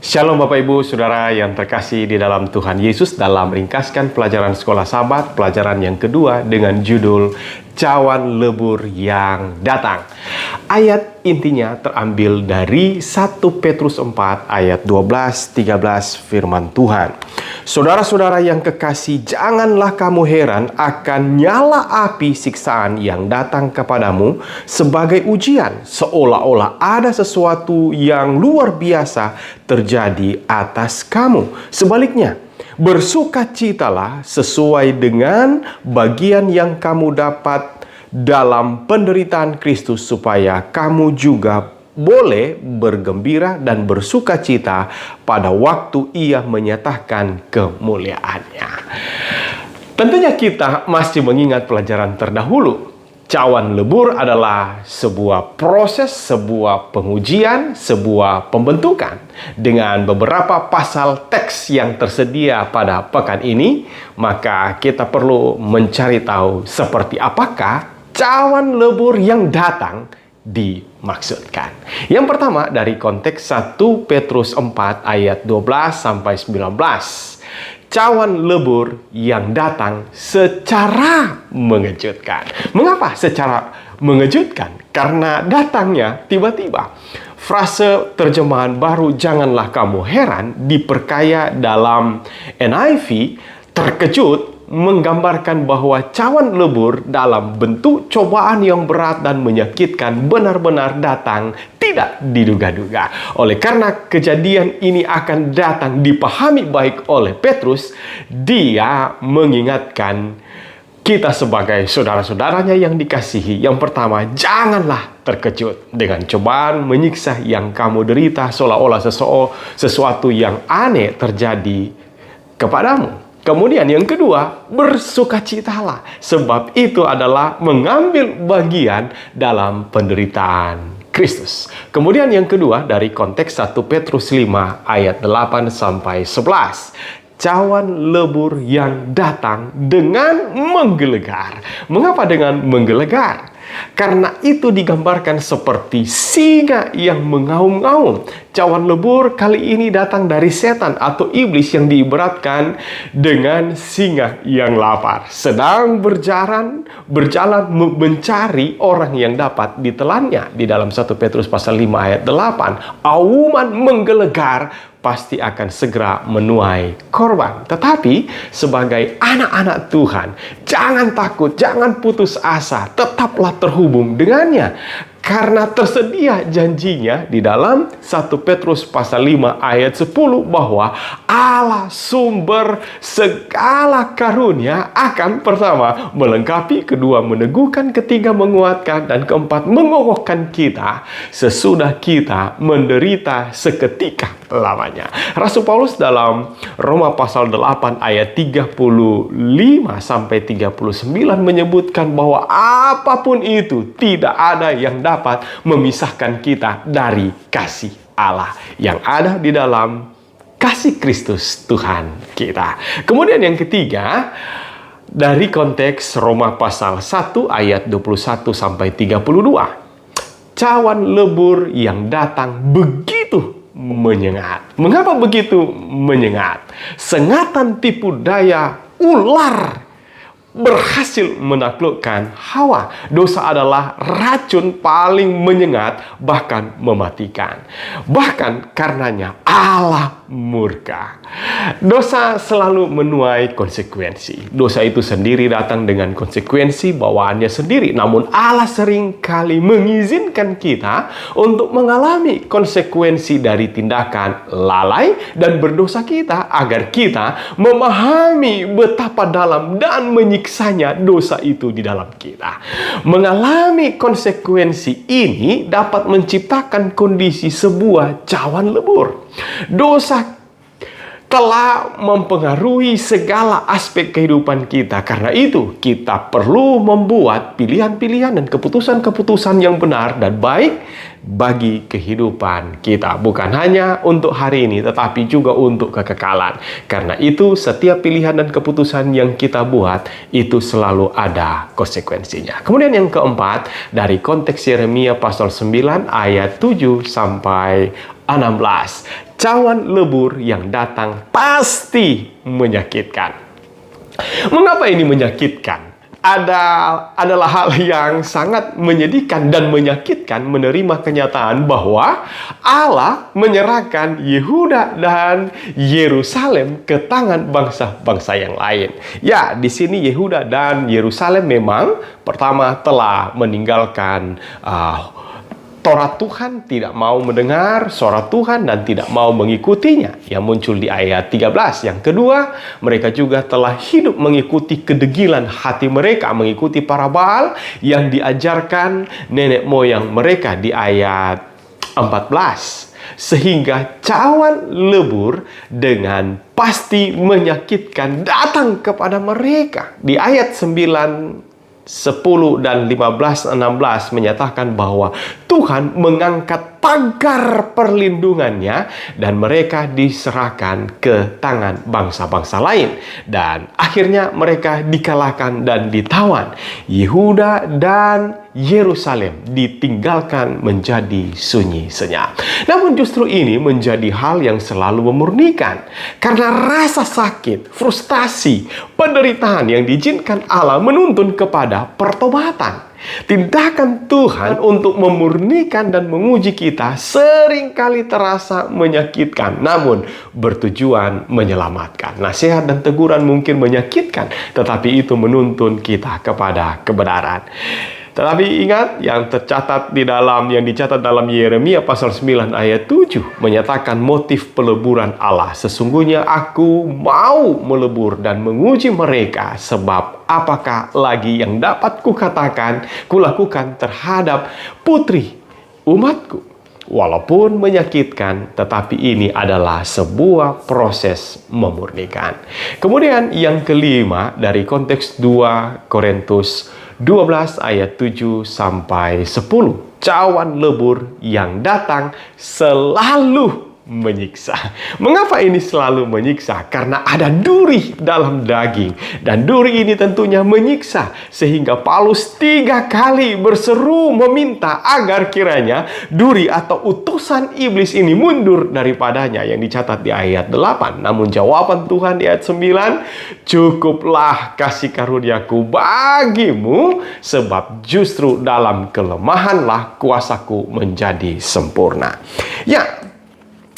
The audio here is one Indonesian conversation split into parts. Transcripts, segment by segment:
Shalom Bapak Ibu Saudara yang terkasih di dalam Tuhan Yesus. Dalam ringkaskan pelajaran sekolah Sabat, pelajaran yang kedua dengan judul Cawan Lebur yang Datang. Ayat intinya terambil dari 1 Petrus 4 ayat 12-13 firman Tuhan. Saudara-saudara yang kekasih, janganlah kamu heran akan nyala api siksaan yang datang kepadamu sebagai ujian, seolah-olah ada sesuatu yang luar biasa terjadi atas kamu. Sebaliknya, bersukacitalah sesuai dengan bagian yang kamu dapat dalam penderitaan Kristus, supaya kamu juga boleh bergembira dan bersukacita pada waktu Ia menyatakan kemuliaannya. Tentunya kita masih mengingat pelajaran terdahulu. Cawan lebur adalah sebuah proses, sebuah pengujian, sebuah pembentukan. Dengan beberapa pasal teks yang tersedia pada pekan ini, maka kita perlu mencari tahu seperti apakah cawan lebur yang datang dimaksudkan. Yang pertama dari konteks 1 Petrus 4 ayat 12-19. Cawan lebur yang datang secara mengejutkan. Mengapa secara mengejutkan? Karena datangnya tiba-tiba. Frase terjemahan baru "janganlah kamu heran" diperkaya dalam NIV, terkejut, menggambarkan bahwa cawan lebur dalam bentuk cobaan yang berat dan menyakitkan benar-benar datang tidak diduga-duga. Oleh karena kejadian ini akan datang dipahami baik oleh Petrus, dia mengingatkan kita sebagai saudara-saudaranya yang dikasihi. Yang pertama, janganlah terkejut dengan cobaan menyiksa yang kamu derita, seolah-olah sesuatu yang aneh terjadi kepadamu. Kemudian yang kedua, bersukacitalah, sebab itu adalah mengambil bagian dalam penderitaan Kristus. Kemudian yang kedua dari konteks 1 Petrus 5 ayat 8-11. Cawan lebur yang datang dengan menggelegar. Mengapa dengan menggelegar? Karena itu digambarkan seperti singa yang mengaum-ngaum. Cawan lebur kali ini datang dari setan atau iblis yang diibaratkan dengan singa yang lapar, sedang berjalan mencari orang yang dapat ditelannya. Di dalam 1 Petrus pasal 5 ayat 8, auman menggelegar pasti akan segera menuai korban. Tetapi sebagai anak-anak Tuhan, jangan takut, jangan putus asa, tetaplah terhubung dengannya. Karena tersedia janjinya di dalam 1 Petrus pasal 5 ayat 10 bahwa Allah sumber segala karunia akan pertama melengkapi, kedua meneguhkan, ketiga menguatkan, dan keempat mengokohkan kita sesudah kita menderita seketika lamanya. Rasul Paulus dalam Roma pasal 8 ayat 35-39 menyebutkan bahwa apapun itu tidak ada yang dapat memisahkan kita dari kasih Allah yang ada di dalam kasih Kristus Tuhan kita. Kemudian yang ketiga, dari konteks Roma pasal 1 ayat 21-32. Cawan lebur yang datang begitu menyengat. Mengapa begitu menyengat? Sengatan tipu daya ular berhasil menaklukkan Hawa. Dosa adalah racun paling menyengat, bahkan mematikan. Bahkan karenanya Allah murka. Dosa selalu menuai konsekuensi. Dosa itu sendiri datang dengan konsekuensi bawaannya sendiri. Namun Allah sering kali mengizinkan kita untuk mengalami konsekuensi dari tindakan lalai dan berdosa kita, agar kita memahami betapa dalam dan menyiksanya dosa itu di dalam kita. Mengalami konsekuensi ini dapat menciptakan kondisi sebuah cawan lebur. Dosa telah mempengaruhi segala aspek kehidupan kita. Karena itu, kita perlu membuat pilihan-pilihan dan keputusan-keputusan yang benar dan baik bagi kehidupan kita. Bukan hanya untuk hari ini, tetapi juga untuk kekekalan. Karena itu, setiap pilihan dan keputusan yang kita buat, itu selalu ada konsekuensinya. Kemudian yang keempat, dari konteks Yeremia pasal 9 ayat 7-16. cawan lebur yang datang pasti menyakitkan. Mengapa ini menyakitkan? Adalah hal yang sangat menyedihkan dan menyakitkan menerima kenyataan bahwa Allah menyerahkan Yehuda dan Yerusalem ke tangan bangsa-bangsa yang lain. Ya, di sini Yehuda dan Yerusalem memang pertama telah meninggalkan Taurat Tuhan, tidak mau mendengar suara Tuhan dan tidak mau mengikutinya, yang muncul di ayat 13. Yang kedua, mereka juga telah hidup mengikuti kedegilan hati mereka, mengikuti para Baal yang diajarkan nenek moyang mereka di ayat 14. Sehingga cawan lebur dengan pasti menyakitkan datang kepada mereka. Di ayat 9, 10 dan 15, 16 menyatakan bahwa Tuhan mengangkat pagar perlindungannya dan mereka diserahkan ke tangan bangsa-bangsa lain. Dan akhirnya mereka dikalahkan dan ditawan. Yehuda dan Yerusalem ditinggalkan menjadi sunyi senyap. Namun justru ini menjadi hal yang selalu memurnikan. Karena rasa sakit, frustasi, penderitaan yang diizinkan Allah menuntun kepada pertobatan. Tindakan Tuhan untuk memurnikan dan menguji kita seringkali terasa menyakitkan, namun bertujuan menyelamatkan. Nasihat dan teguran mungkin menyakitkan, tetapi itu menuntun kita kepada kebenaran. Tetapi ingat yang dicatat dalam Yeremia pasal 9 ayat 7 menyatakan motif peleburan Allah. Sesungguhnya aku mau melebur dan menguji mereka, sebab apakah lagi yang dapat kulakukan terhadap putri umatku. Walaupun menyakitkan, tetapi ini adalah sebuah proses memurnikan. Kemudian yang kelima dari konteks 2 Korintus 12 ayat 7 sampai 10. Cawan lebur yang datang selalu menyiksa. Mengapa ini selalu menyiksa? Karena ada duri dalam daging. Dan duri ini tentunya menyiksa. Sehingga Paulus 3 kali berseru meminta agar kiranya duri atau utusan iblis ini mundur daripadanya, yang dicatat di ayat 8. Namun jawaban Tuhan di ayat 9, cukuplah kasih karuniaku bagimu, sebab justru dalam kelemahanlah kuasaku menjadi sempurna. Ya,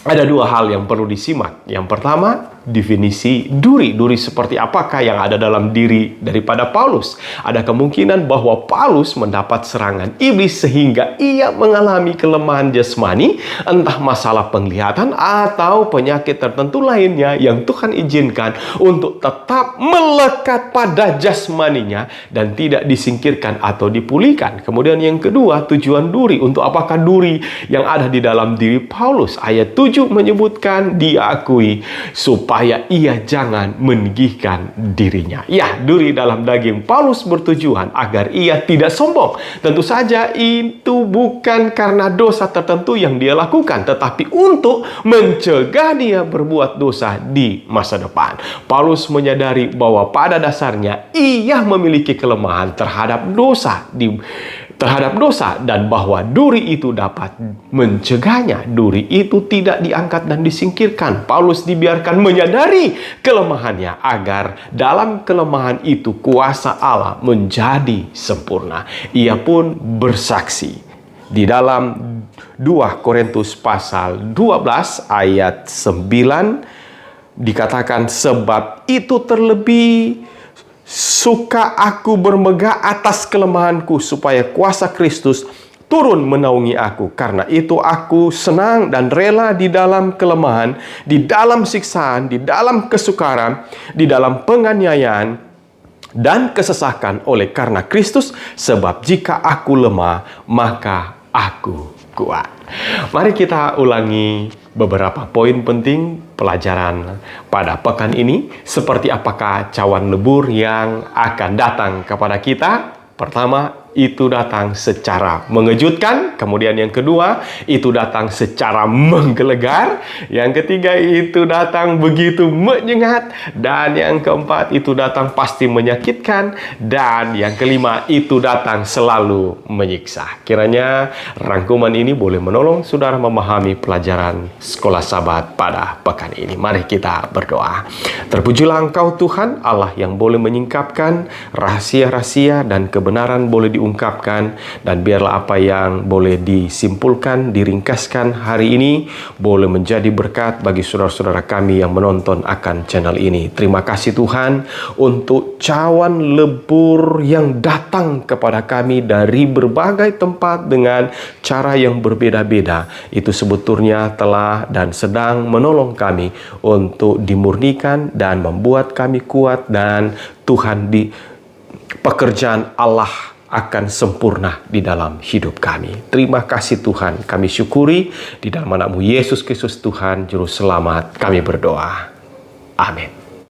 ada dua hal yang perlu disimak. Yang pertama, definisi duri. Duri seperti apakah yang ada dalam diri daripada Paulus? Ada kemungkinan bahwa Paulus mendapat serangan iblis sehingga ia mengalami kelemahan jasmani, entah masalah penglihatan atau penyakit tertentu lainnya yang Tuhan izinkan untuk tetap melekat pada jasmaninya dan tidak disingkirkan atau dipulihkan. Kemudian yang kedua, tujuan duri. Untuk apakah duri yang ada di dalam diri Paulus? Ayat 7 menyebutkan diakui supaya ia jangan meninggikan dirinya. Ya, duri dalam daging Paulus bertujuan agar ia tidak sombong. Tentu saja itu bukan karena dosa tertentu yang dia lakukan, tetapi untuk mencegah dia berbuat dosa di masa depan. Paulus menyadari bahwa pada dasarnya ia memiliki kelemahan terhadap dosa dan bahwa duri itu dapat mencegahnya. Duri itu tidak diangkat dan disingkirkan. Paulus dibiarkan menyadari kelemahannya agar dalam kelemahan itu kuasa Allah menjadi sempurna. Ia pun bersaksi di dalam 2 Korintus pasal 12 ayat 9 dikatakan, sebab itu terlebih suka aku bermegah atas kelemahanku, supaya kuasa Kristus turun menaungi aku. Karena itu aku senang dan rela di dalam kelemahan, di dalam siksaan, di dalam kesukaran, di dalam penganiayaan dan kesesakan oleh karena Kristus. Sebab jika aku lemah, maka aku kuat. Mari kita ulangi beberapa poin penting pelajaran pada pekan ini. Seperti apakah cawan lebur yang akan datang kepada kita? Pertama, itu datang secara mengejutkan. Kemudian yang kedua, itu datang secara menggelegar. Yang ketiga, itu datang begitu menyengat. Dan yang keempat, itu datang pasti menyakitkan. Dan yang kelima, itu datang selalu menyiksa. Kiranya rangkuman ini boleh menolong saudara memahami pelajaran Sekolah Sabat pada pekan ini. Mari kita berdoa. Terpujilah Engkau Tuhan, Allah yang boleh menyingkapkan rahasia-rahasia dan kebenaran boleh diungkapkan, dan biarlah apa yang boleh disimpulkan, diringkaskan hari ini boleh menjadi berkat bagi saudara-saudara kami yang menonton akan channel ini. Terima kasih Tuhan untuk cawan lebur yang datang kepada kami dari berbagai tempat dengan cara yang berbeda-beda. Itu sebetulnya telah dan sedang menolong kami untuk dimurnikan dan membuat kami kuat, dan Tuhan di pekerjaan Allah akan sempurna di dalam hidup kami. Terima kasih Tuhan, kami syukuri di dalam nama-Mu Yesus Kristus Tuhan Juru Selamat kami berdoa. Amin.